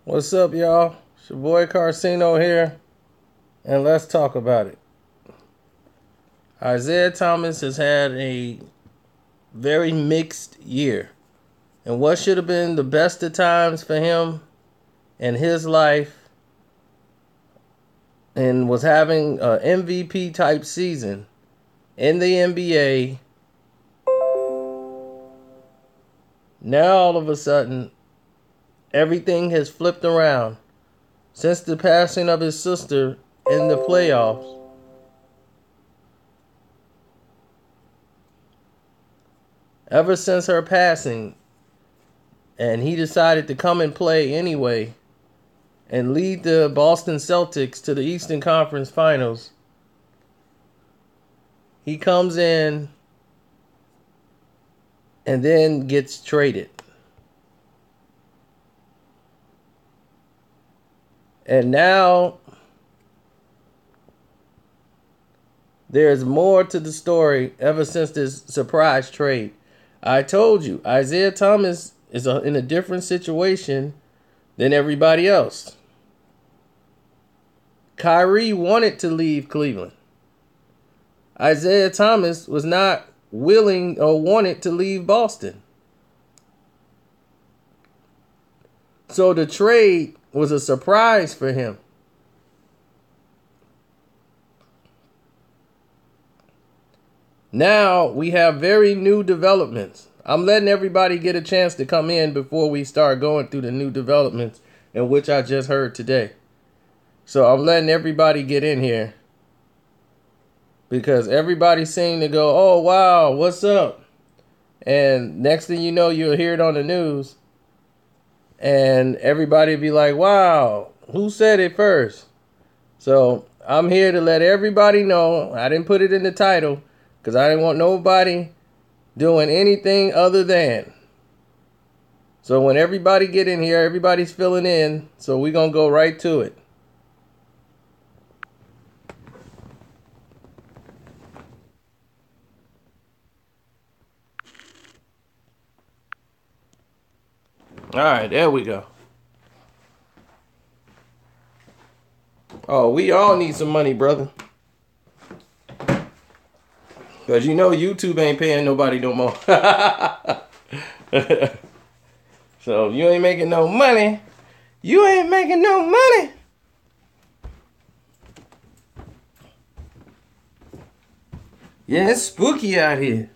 What's up, y'all? It's your boy Carcino here, and let's talk about it. Isaiah Thomas has had a very mixed year, and what should have been the best of times for him in his life, and was having an MVP type season in the NBA. Now all of a sudden, everything has flipped around since the passing of his sister in the playoffs. Ever since her passing, and he decided to come and play anyway and lead the Boston Celtics to the Eastern Conference Finals. He comes in and then gets traded. And now there's more to the story ever since this surprise trade. I told you, Isaiah Thomas is in a different situation than everybody else. Kyrie wanted to leave Cleveland. Isaiah Thomas was not willing or wanted to leave Boston. So the trade was a surprise for him. Now we have very new developments. I'm letting everybody get a chance to come in before we start going through the new developments in which I just heard today. So I'm letting everybody get in here because everybody seemed to go, "Oh, wow, what's up?" And next thing you know, you'll hear it on the news. And everybody be like, "Wow, who said it first?" So I'm here to let everybody know. I didn't put it in the title because I didn't want nobody doing anything other than. So when everybody get in here, everybody's filling in. So we're going to go right to it. All right, there we go. Oh, we all need some money, brother. Because you know YouTube ain't paying nobody no more. So if you ain't making no money, you ain't making no money. Yeah, it's spooky out here.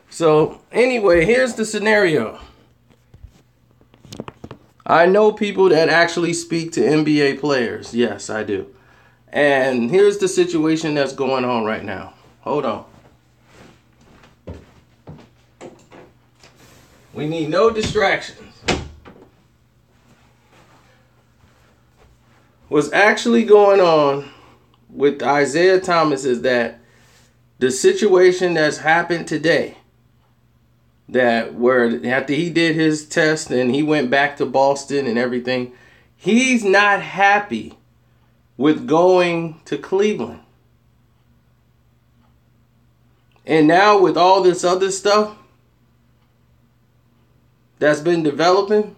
So anyway, here's the scenario. I know people that actually speak to NBA players. Yes, I do. And here's the situation that's going on right now. Hold on. We need no distractions. What's actually going on with Isaiah Thomas is that the situation that's happened today, that where after he did his test and he went back to Boston and everything, he's not happy with going to Cleveland. And now with all this other stuff that's been developing,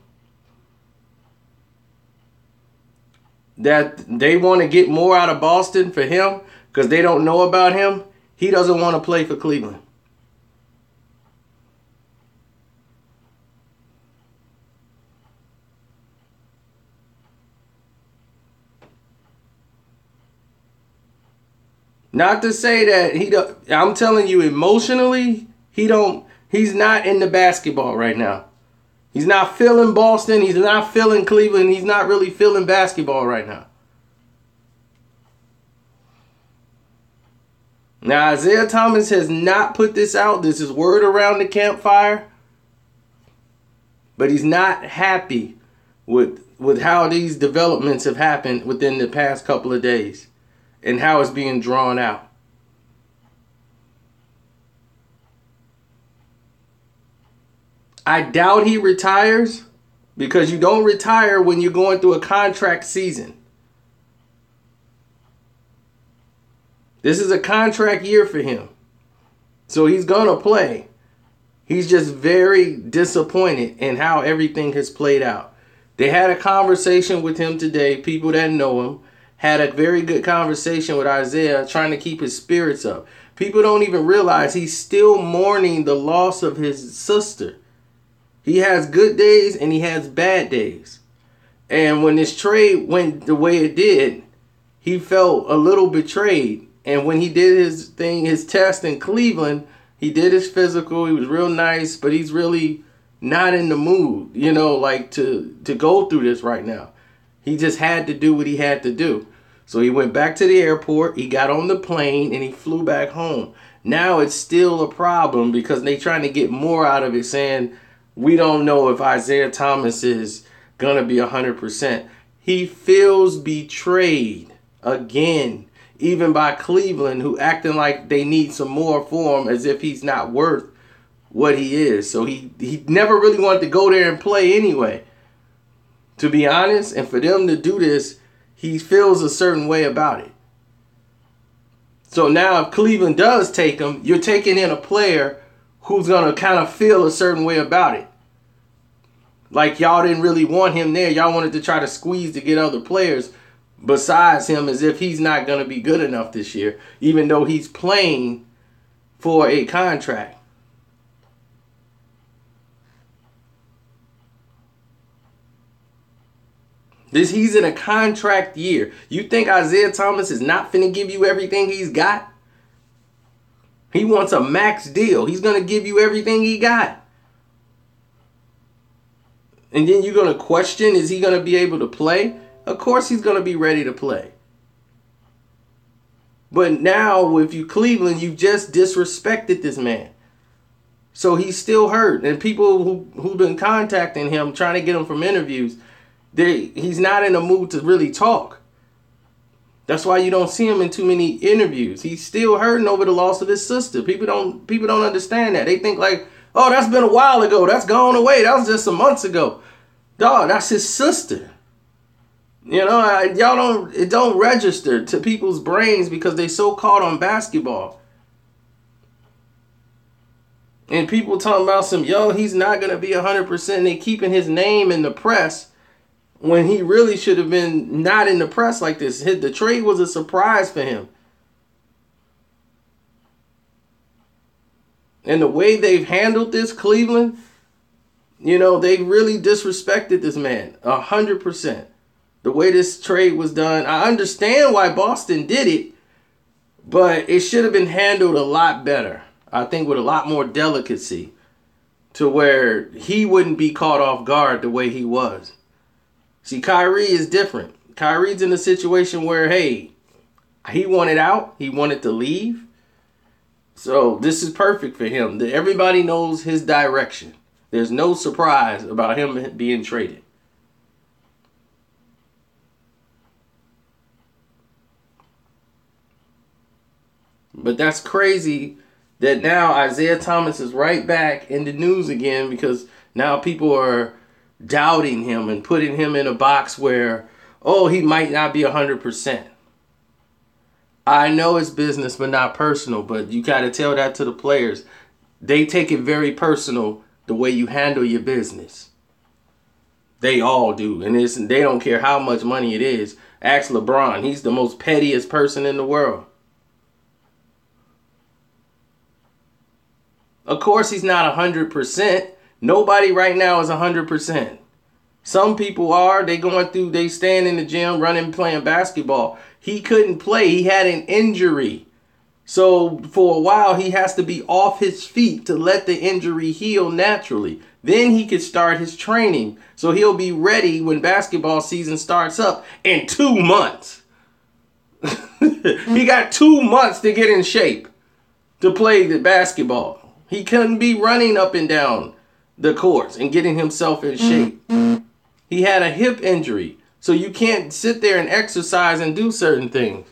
that they want to get more out of Boston for him because they don't know about him, he doesn't want to play for Cleveland. Not to say that he don't, I'm telling you emotionally, he's not in the basketball right now. He's not feeling Boston, he's not feeling Cleveland, he's not really feeling basketball right now. Now Isaiah Thomas has not put this out. This is word around the campfire. But he's not happy with how these developments have happened within the past couple of days. And how it's being drawn out. I doubt he retires because you don't retire when you're going through a contract season. This is a contract year for him. So he's going to play. He's just very disappointed in how everything has played out. They had a conversation with him today. People that know him had a very good conversation with Isaiah, trying to keep his spirits up. People don't even realize he's still mourning the loss of his sister. He has good days and he has bad days. And when this trade went the way it did, he felt a little betrayed. And when he did his thing, his test in Cleveland, he did his physical. He was real nice, but he's really not in the mood, like to go through this right now. He just had to do what he had to do. So he went back to the airport, he got on the plane, and he flew back home. Now it's still a problem because they're trying to get more out of it, saying, we don't know if Isaiah Thomas is going to be 100%. He feels betrayed again, even by Cleveland, who acting like they need some more for him, as if he's not worth what he is. So he never really wanted to go there and play anyway, to be honest. And for them to do this, he feels a certain way about it. So now if Cleveland does take him, you're taking in a player who's going to kind of feel a certain way about it. Like y'all didn't really want him there. Y'all wanted to try to squeeze to get other players besides him, as if he's not going to be good enough this year, even though he's playing for a contract. He's in a contract year. You think Isaiah Thomas is not finna give you everything he's got? He wants a max deal. He's going to give you everything he got. And then you're going to question, is he going to be able to play? Of course he's going to be ready to play. But now, if you Cleveland, you've just disrespected this man. So he's still hurt. And people who've been contacting him, trying to get him from interviews, he's not in a mood to really talk. That's why you don't see him in too many interviews. He's still hurting over the loss of his sister. People don't understand that. They think like, oh, that's been a while ago. That's gone away. That was just some months ago. Dog, that's his sister. It don't register to people's brains because they so caught on basketball. And people talking about he's not going to be 100%. They keeping his name in the press when he really should have been not in the press like this. The trade was a surprise for him. And the way they've handled this, Cleveland, they really disrespected this man 100%. The way this trade was done, I understand why Boston did it, but it should have been handled a lot better. I think with a lot more delicacy, to where he wouldn't be caught off guard the way he was. See, Kyrie is different. Kyrie's in a situation where, hey, he wanted out. He wanted to leave. So this is perfect for him. Everybody knows his direction. There's no surprise about him being traded. But that's crazy that now Isaiah Thomas is right back in the news again, because now people are doubting him and putting him in a box where, oh, he might not be 100%. I know it's business but not personal, but you got to tell that to the players. They take it very personal the way you handle your business. They all do. And they don't care how much money it is. Ask LeBron. He's the most pettiest person in the world. Of course he's not 100%. Nobody right now is 100%. Some people are. They stand in the gym, running, playing basketball. He couldn't play. He had an injury. So for a while, he has to be off his feet to let the injury heal naturally. Then he could start his training. So he'll be ready when basketball season starts up in 2 months. He got 2 months to get in shape to play the basketball. He couldn't be running up and down the courts and getting himself in shape. He had a hip injury. So you can't sit there and exercise and do certain things.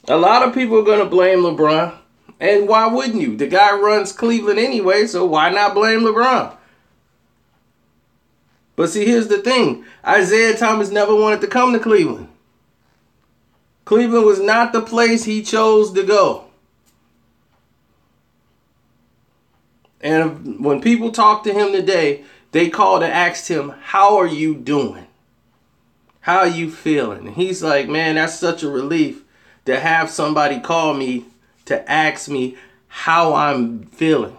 A lot of people are going to blame LeBron. And why wouldn't you? The guy runs Cleveland anyway, so why not blame LeBron? But see, here's the thing. Isaiah Thomas never wanted to come to Cleveland. Cleveland was not the place he chose to go. And when people talk to him today, they called and asked him, how are you doing? How are you feeling? And he's like, man, that's such a relief to have somebody call me to ask me how I'm feeling.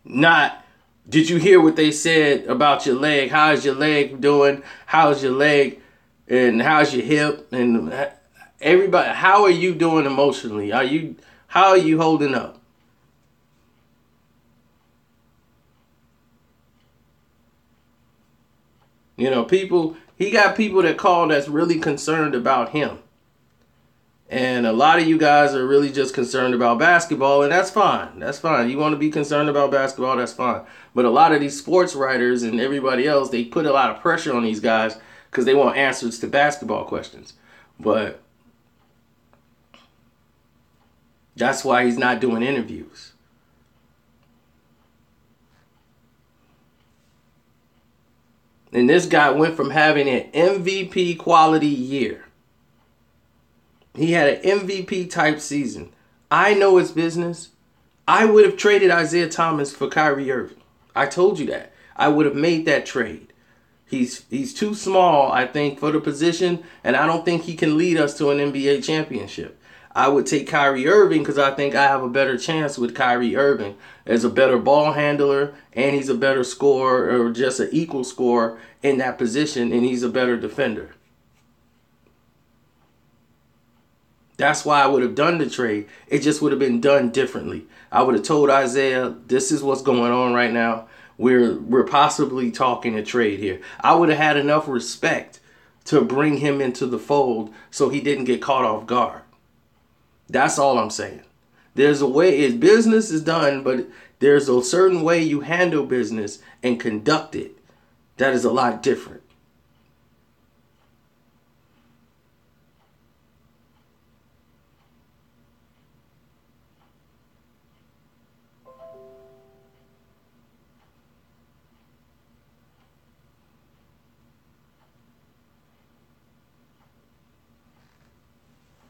Not, did you hear what they said about your leg? How's your leg doing? How's your leg? And how's your hip? And everybody, how are you doing emotionally? How are you holding up? You know, he got people that call that's really concerned about him. And a lot of you guys are really just concerned about basketball, and that's fine. That's fine. You want to be concerned about basketball, that's fine. But a lot of these sports writers and everybody else, they put a lot of pressure on these guys because they want answers to basketball questions. But that's why he's not doing interviews. And this guy went from having an MVP quality year. He had an MVP type season. I know his business. I would have traded Isaiah Thomas for Kyrie Irving. I told you that. I would have made that trade. He's too small, I think, for the position, and I don't think he can lead us to an NBA championship. I would take Kyrie Irving because I think I have a better chance with Kyrie Irving as a better ball handler, and he's a better scorer or just an equal scorer in that position, and he's a better defender. That's why I would have done the trade. It just would have been done differently. I would have told Isaiah, this is what's going on right now. We're possibly talking a trade here. I would have had enough respect to bring him into the fold so he didn't get caught off guard. That's all I'm saying. There's a way business is done, but there's a certain way you handle business and conduct it that is a lot different.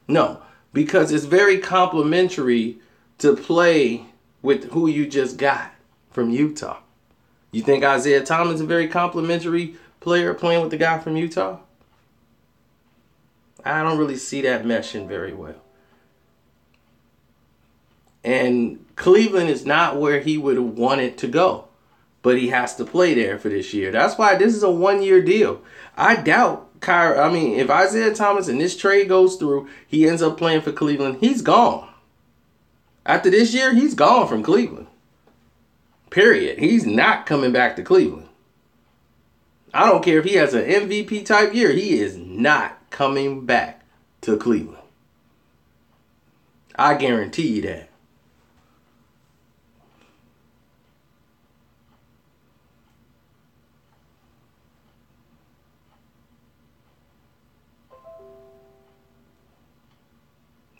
No, because it's very complimentary to play with who you just got from Utah. You think Isaiah Thomas is a very complimentary player playing with the guy from Utah? I don't really see that meshing very well. And Cleveland is not where he would have wanted to go. But he has to play there for this year. That's why this is a one-year deal. I doubt if Isaiah Thomas and this trade goes through, he ends up playing for Cleveland, he's gone. After this year, he's gone from Cleveland. Period. He's not coming back to Cleveland. I don't care if he has an MVP type year. He is not coming back to Cleveland. I guarantee you that.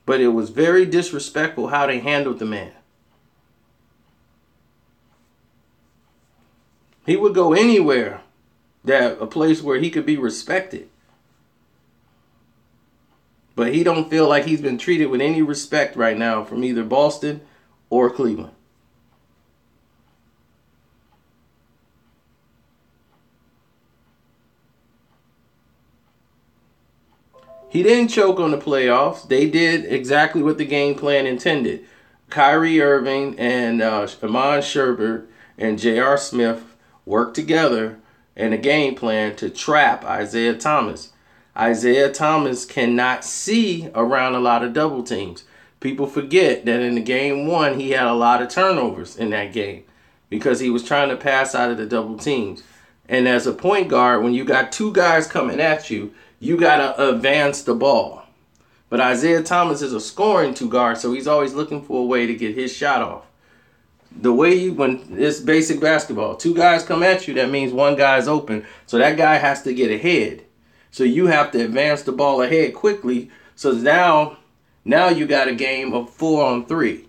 But it was very disrespectful how they handled the man. He would go anywhere, a place where he could be respected. But he don't feel like he's been treated with any respect right now from either Boston or Cleveland. He didn't choke on the playoffs. They did exactly what the game plan intended. Kyrie Irving and Iman Sherbert and J.R. Smith worked together in a game plan to trap Isaiah Thomas. Isaiah Thomas cannot see around a lot of double teams. People forget that in the game one, he had a lot of turnovers in that game because he was trying to pass out of the double teams. And as a point guard, when you got two guys coming at you, you got to advance the ball. But Isaiah Thomas is a scoring two guard, so he's always looking for a way to get his shot off. The way when it's basic basketball, two guys come at you, that means one guy's open. So that guy has to get ahead. So you have to advance the ball ahead quickly So now you got a game of 4-on-3.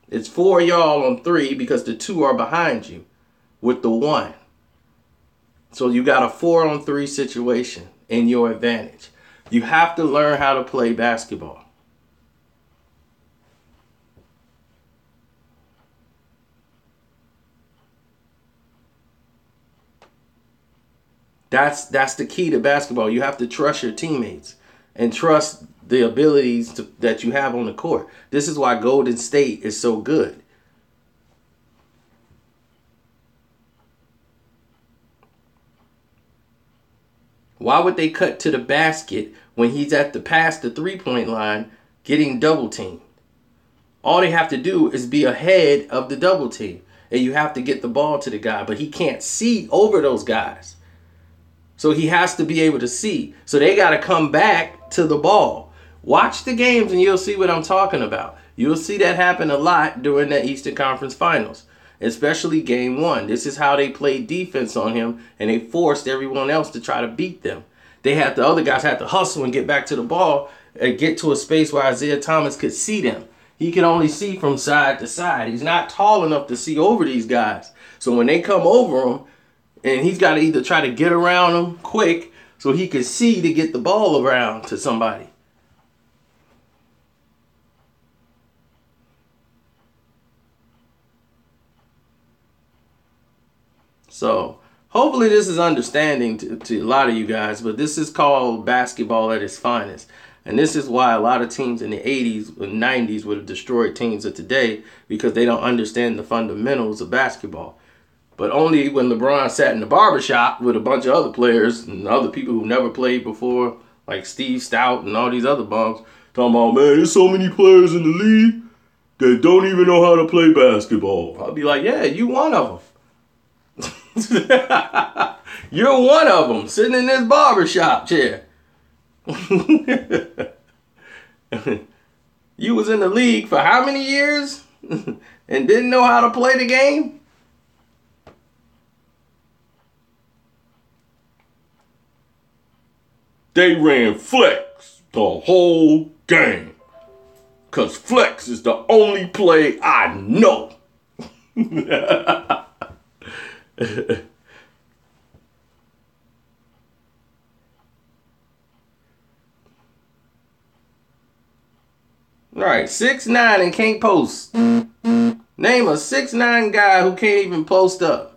It's 4 y'all on 3 because the 2 are behind you with the 1. So you got a 4-on-3 situation in your advantage. You have to learn how to play basketball. That's the key to basketball. You have to trust your teammates and trust the abilities that you have on the court. This is why Golden State is so good. Why would they cut to the basket when he's at the past the 3-point line getting double teamed? All they have to do is be ahead of the double team, and you have to get the ball to the guy, but he can't see over those guys. So he has to be able to see. So they got to come back to the ball. Watch the games and you'll see what I'm talking about. You'll see that happen a lot during the Eastern Conference Finals, especially game 1. This is how they played defense on him, and they forced everyone else to try to beat them. The other guys had to hustle and get back to the ball and get to a space where Isaiah Thomas could see them. He can only see from side to side. He's not tall enough to see over these guys. So when they come over him, and he's got to either try to get around them quick so he can see to get the ball around to somebody. So hopefully this is understanding to a lot of you guys, but this is called basketball at its finest. And this is why a lot of teams in the 80s and 90s would have destroyed teams of today, because they don't understand the fundamentals of basketball. But only when LeBron sat in the barbershop with a bunch of other players and other people who never played before, like Steve Stout and all these other bums, talking about, man, there's so many players in the league that don't even know how to play basketball. I'll be like, yeah, you one of them. You're one of them sitting in this barbershop chair. You was in the league for how many years and didn't know how to play the game? They ran flex the whole game. Because flex is the only play I know. Right, 6'9" and can't post. Name a 6'9" guy who can't even post up.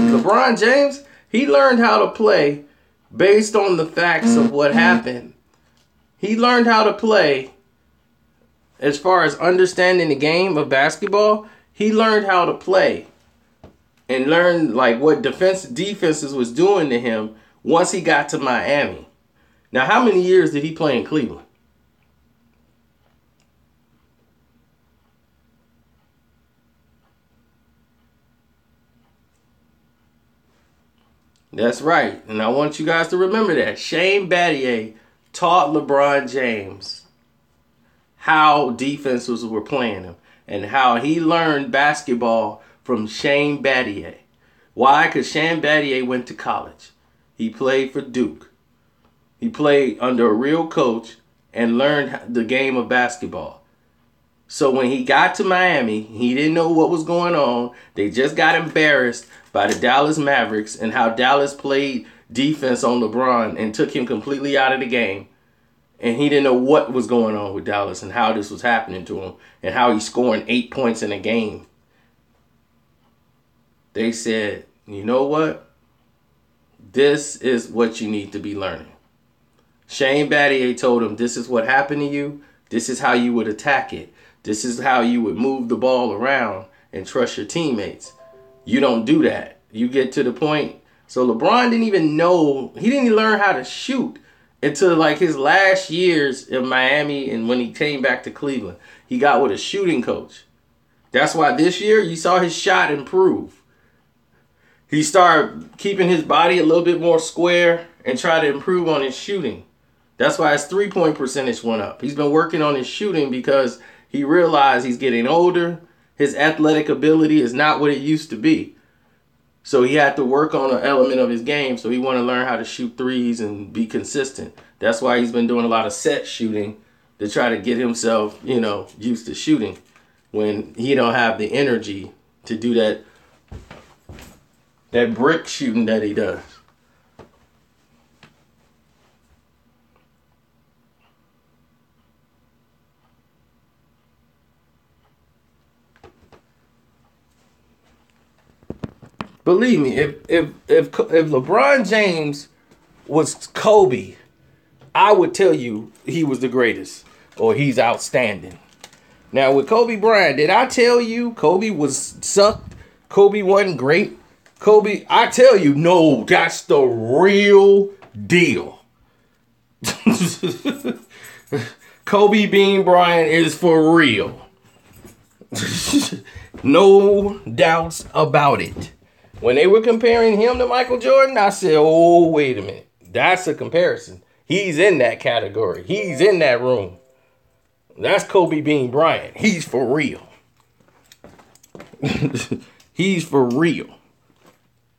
LeBron James, he learned how to play based on the facts of what happened. He learned how to play as far as understanding the game of basketball. He learned how to play and learned like what defenses was doing to him once he got to Miami. Now, how many years did he play in Cleveland? That's right. And I want you guys to remember that. Shane Battier taught LeBron James how defenses were playing him and how he learned basketball from Shane Battier. Why? Because Shane Battier went to college. He played for Duke. He played under a real coach and learned the game of basketball. So when he got to Miami, he didn't know what was going on. They just got embarrassed by the Dallas Mavericks and how Dallas played defense on LeBron and took him completely out of the game. And he didn't know what was going on with Dallas and how this was happening to him and how he's scoring 8 points in a game. They said, you know what? This is what you need to be learning. Shane Battier told him, this is what happened to you. This is how you would attack it. This is how you would move the ball around and trust your teammates. You don't do that. You get to the point. So LeBron didn't even know, he didn't even learn how to shoot until like his last years in Miami, and when he came back to Cleveland. He got with a shooting coach. That's why this year you saw his shot improve. He started keeping his body a little bit more square and try to improve on his shooting. That's why his three-point percentage went up. He's been working on his shooting because he realized he's getting older. His athletic ability is not what it used to be. So he had to work on an element of his game. So he wanted to learn how to shoot threes and be consistent. That's why he's been doing a lot of set shooting to try to get himself, used to shooting when he don't have the energy to do that brick shooting that he does. Believe me, if LeBron James was Kobe, I would tell you he was the greatest or he's outstanding. Now with Kobe Bryant, did I tell you Kobe was sucked? Kobe wasn't great? Kobe, I tell you, no, that's the real deal. Kobe Bean Bryant is for real. No doubts about it. When they were comparing him to Michael Jordan, I said, oh, wait a minute. That's a comparison. He's in that category. He's in that room. That's Kobe Bean Bryant. He's for real. He's for real.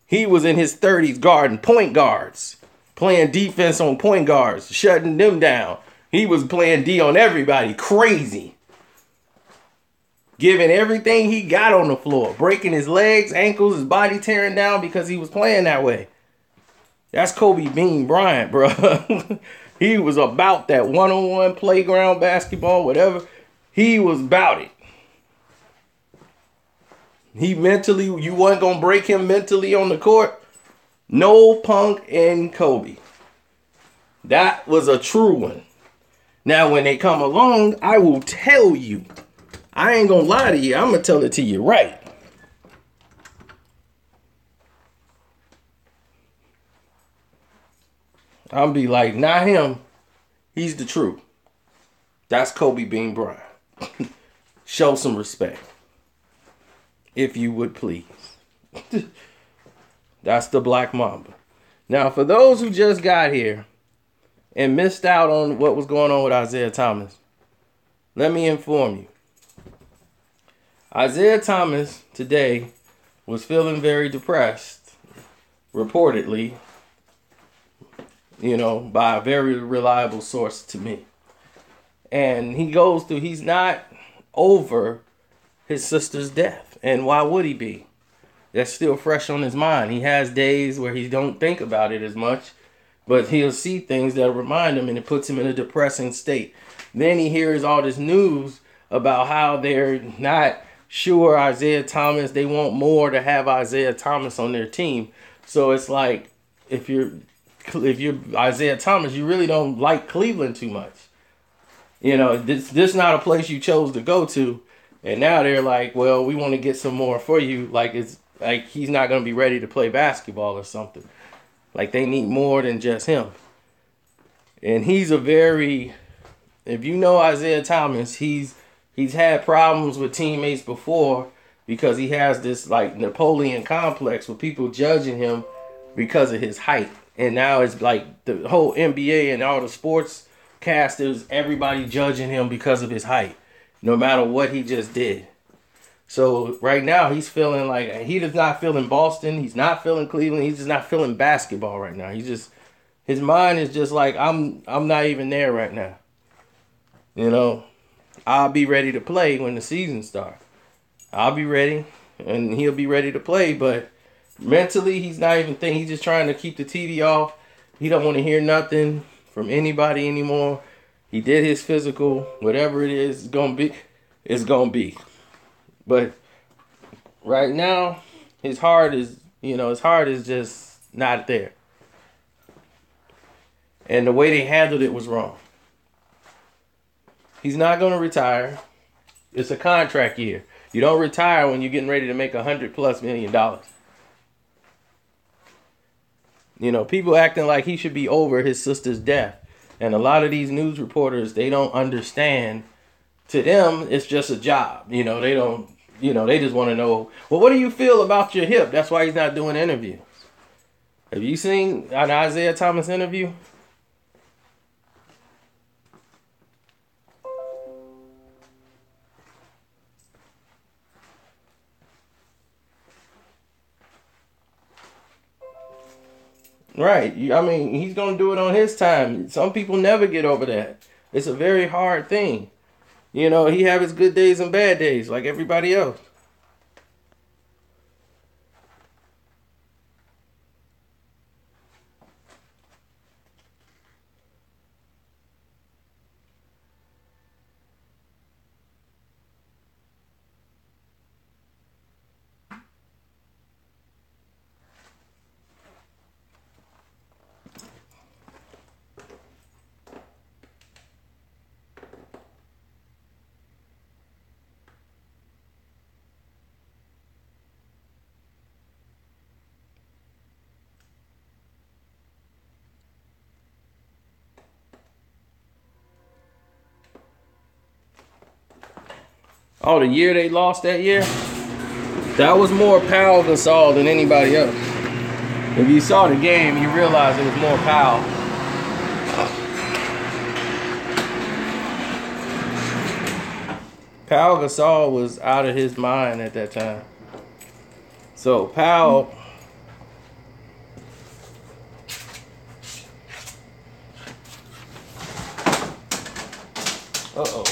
He was in his 30s guarding point guards, playing defense on point guards, shutting them down. He was playing D on everybody. Crazy. Giving everything he got on the floor. Breaking his legs, ankles, his body tearing down because he was playing that way. That's Kobe Bean Bryant, bro. He was about that one-on-one playground basketball, whatever. He was about it. He mentally, you wasn't going to break him mentally on the court. No Punk and Kobe. That was a true one. Now, when they come along, I will tell you. I ain't going to lie to you. I'm going to tell it to you right. I'll be like, not him. He's the truth. That's Kobe Bean Bryant. Show some respect. If you would please. That's the Black Mamba. Now, for those who just got here and missed out on what was going on with Isaiah Thomas, let me inform you. Isaiah Thomas today was feeling very depressed, reportedly, by a very reliable source to me. And he's not over his sister's death. And why would he be? That's still fresh on his mind. He has days where he don't think about it as much, but he'll see things that remind him and it puts him in a depressing state. Then he hears all this news about how they're not sure Isaiah Thomas, they want more to have Isaiah Thomas on their team. So it's like, if you're Isaiah Thomas, you really don't like Cleveland too much. This not a place you chose to go to. And now they're like, well, we want to get some more for you. Like, it's like he's not going to be ready to play basketball or something. Like, they need more than just him. And he's if you know Isaiah Thomas, he's had problems with teammates before because he has this like Napoleon complex with people judging him because of his height. And now it's like the whole NBA and all the sports casters, everybody judging him because of his height, no matter what he just did. So right now he's feeling like he does not feel in Boston. He's not feeling Cleveland. He's just not feeling basketball right now. His mind is just like, I'm not even there right now. I'll be ready to play when the season starts. I'll be ready and he'll be ready to play, but mentally he's not even thinking. He's just trying to keep the TV off. He don't want to hear nothing from anybody anymore. He did his physical, whatever it is, it's gonna be. But right now, his heart is just not there. And the way they handled it was wrong. He's not going to retire. It's a contract year. You don't retire when you're getting ready to make $100+ million. You know, people acting like he should be over his sister's death. And a lot of these news reporters, they don't understand. To them, it's just a job. You know, they don't, they just want to know, well, what do you feel about your hip? That's why he's not doing interviews. Have you seen an Isaiah Thomas interview? Right. I mean, he's going to do it on his time. Some people never get over that. It's a very hard thing. You know, he have his good days and bad days like everybody else. Oh, the year they lost that year? That was more Powell Gasol than anybody else. If you saw the game, you realize it was more Powell. Powell Gasol was out of his mind at that time. So Powell... Uh-oh.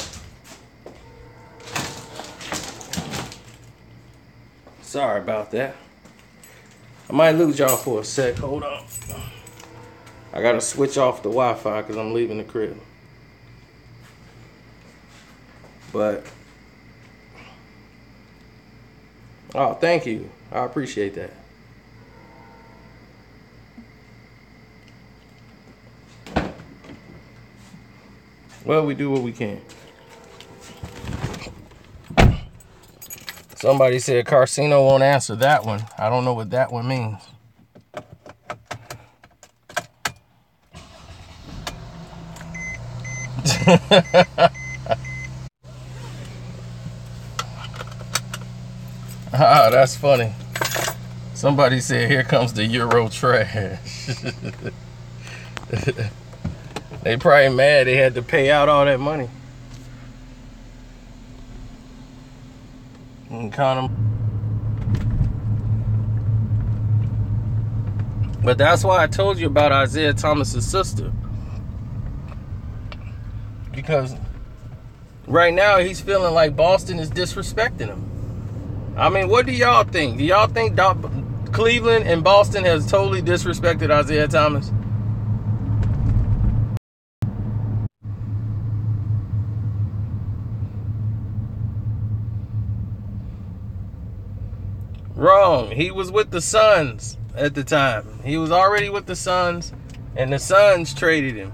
Sorry about that. I might lose y'all for a sec. Hold on. I gotta switch off the Wi-Fi because I'm leaving the crib. But, oh, thank you. I appreciate that. Well, we do what we can. Somebody said Carcino won't answer that one. I don't know what that one means. Ah, that's funny. Somebody said, here comes the Euro trash. They probably mad they had to pay out all that money. And count them. But that's why I told you about Isaiah Thomas's sister. Because right now he's feeling like Boston is disrespecting him. I mean, what do y'all think? Do y'all think Cleveland and Boston has totally disrespected Isaiah Thomas? Wrong. He was with the Suns at the time. He was already with the Suns, and the Suns traded him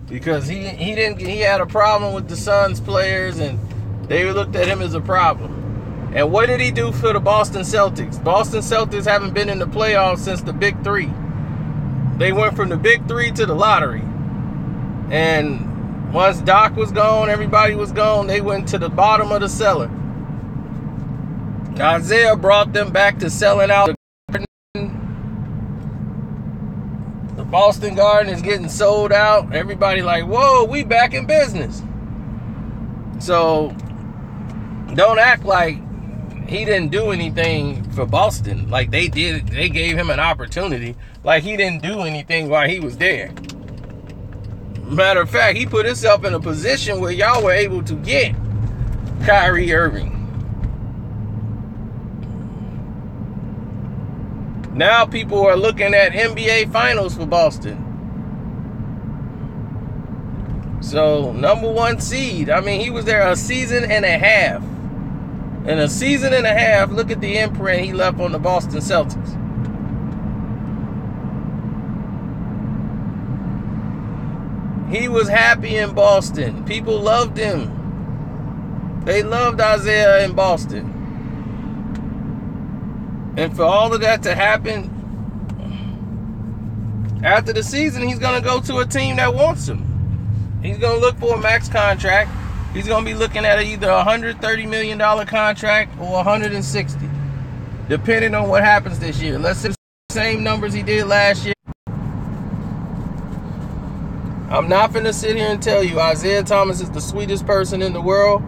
because he had a problem with the Suns players, and they looked at him as a problem. And what did he do for the Boston Celtics? Boston Celtics haven't been in the playoffs since the Big Three. They went from the Big Three to the lottery. And once Doc was gone, everybody was gone, they went to the bottom of the cellar. Isaiah brought them back to selling out. The Boston Garden is getting sold out. Everybody like, whoa, we back in business. So don't act like he didn't do anything for Boston. Like they did, they gave him an opportunity. Like he didn't do anything while he was there. Matter of fact, he put himself in a position where y'all were able to get Kyrie Irving. Now people are looking at NBA Finals for Boston. So, number 1 seed. I mean, he was there a season and a half. In a season and a half, look at the imprint he left on the Boston Celtics. He was happy in Boston. People loved him. They loved Isaiah in Boston. And for all of that to happen, after the season, he's going to go to a team that wants him. He's going to look for a max contract. He's going to be looking at either a $130 million contract or $160, depending on what happens this year. Let's say the same numbers he did last year. I'm not going to sit here and tell you Isaiah Thomas is the sweetest person in the world.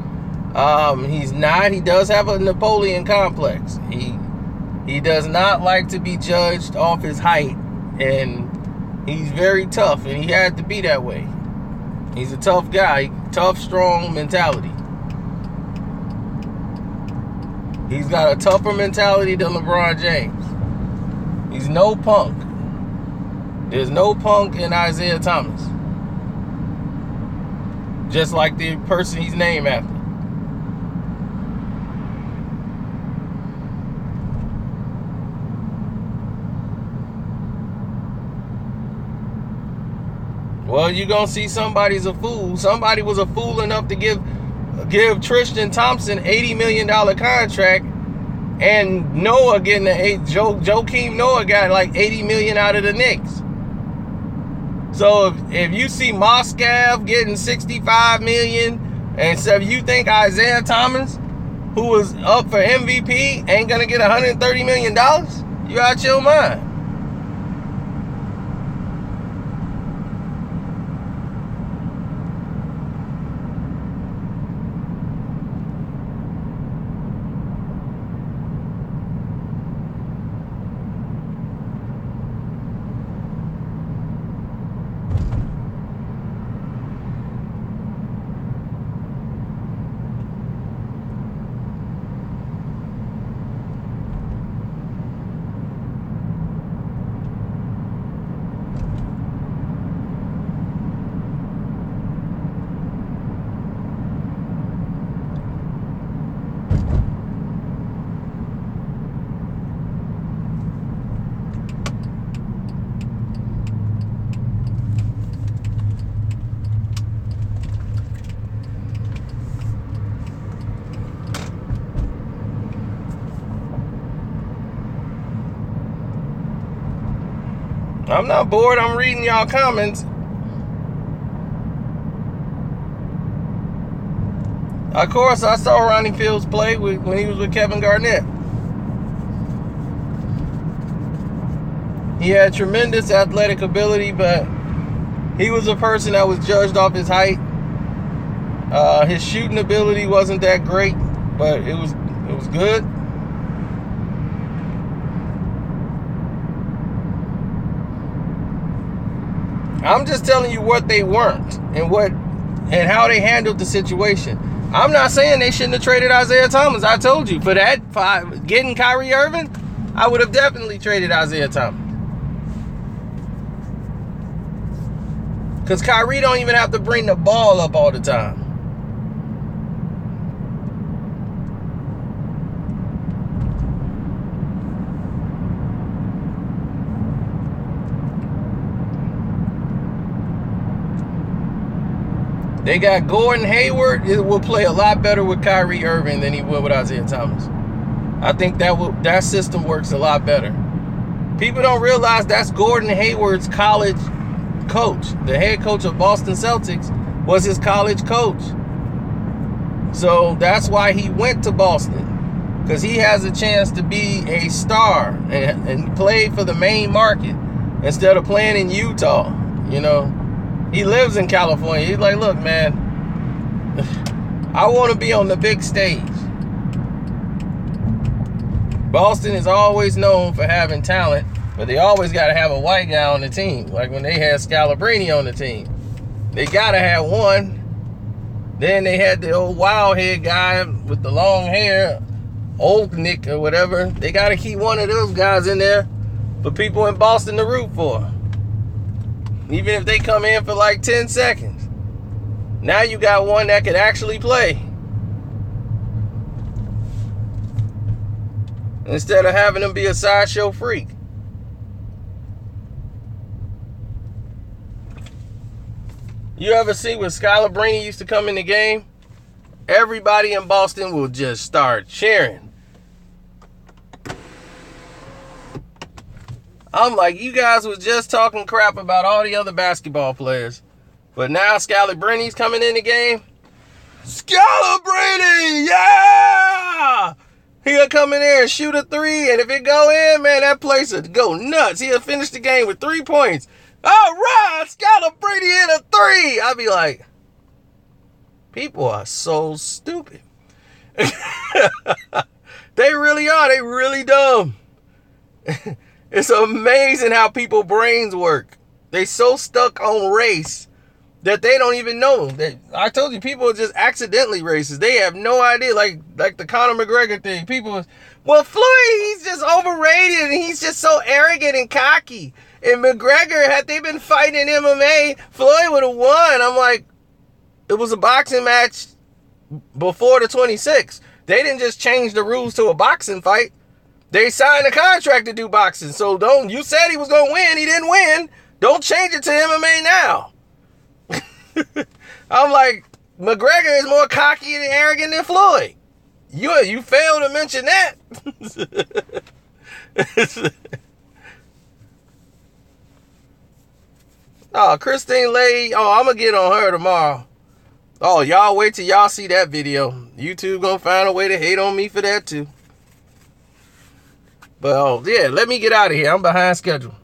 He's not. He does have a Napoleon complex. He does not like to be judged off his height, and he's very tough, and he had to be that way. He's a tough guy, tough, strong mentality. He's got a tougher mentality than LeBron James. He's no punk. There's no punk in Isaiah Thomas. Just like the person he's named after. Well, you're going to see somebody's a fool. Somebody was a fool enough to give Tristan Thompson $80 million contract, and Noah getting Joakim Noah got like $80 million out of the Knicks. So if you see Moscow getting $65 million, and so you think Isaiah Thomas, who was up for MVP, ain't going to get $130 million, you out your mind. I'm not bored. I'm reading y'all comments. Of course, I saw Ronnie Fields play when he was with Kevin Garnett. He had tremendous athletic ability, but he was a person that was judged off his height. His shooting ability wasn't that great, but it was good. I'm just telling you what they weren't and how they handled the situation. I'm not saying they shouldn't have traded Isaiah Thomas. I told you, for that, getting Kyrie Irving, I would have definitely traded Isaiah Thomas. Because Kyrie don't even have to bring the ball up all the time. They got Gordon Hayward. It will play a lot better with Kyrie Irving than he would with Isaiah Thomas. I think that system works a lot better. People don't realize that's Gordon Hayward's college coach. The head coach of Boston Celtics was his college coach. So that's why he went to Boston, because he has a chance to be a star and play for the main market instead of playing in Utah, you know. He lives in California. He's like, look, man, I want to be on the big stage. Boston is always known for having talent, but they always got to have a white guy on the team. Like when they had Scalabrine on the team. They got to have one. Then they had the old wild head guy with the long hair, Old Nick or whatever. They got to keep one of those guys in there for people in Boston to root for. Even if they come in for like 10 seconds. Now you got one that could actually play. Instead of having them be a sideshow freak. You ever see when Skylar Brainey used to come in the game? Everybody in Boston will just start cheering. I'm like, you guys was just talking crap about all the other basketball players. But now Skylar Brainey's coming in the game. Skylar Brainey, yeah! He'll come in there and shoot a three, and if it go in, man, that place would go nuts. He'll finish the game with 3 points. All right, Skylar Brainey hit a three. I'll be like, people are so stupid. They really are. They really dumb. It's amazing how people's brains work. They so stuck on race that they don't even know. I told you, people are just accidentally racist. They have no idea. Like the Conor McGregor thing. People, well, Floyd, he's just overrated and he's just so arrogant and cocky. And McGregor, had they been fighting in MMA, Floyd would have won. I'm like, it was a boxing match before the 26th. They didn't just change the rules to a boxing fight. They signed a contract to do boxing. So you said he was going to win. He didn't win. Don't change it to MMA now. I'm like, McGregor is more cocky and arrogant than Floyd. You failed to mention that. Oh, Christine Lay. Oh, I'm going to get on her tomorrow. Oh, y'all wait till y'all see that video. YouTube going to find a way to hate on me for that too. But, oh, yeah, let me get out of here. I'm behind schedule.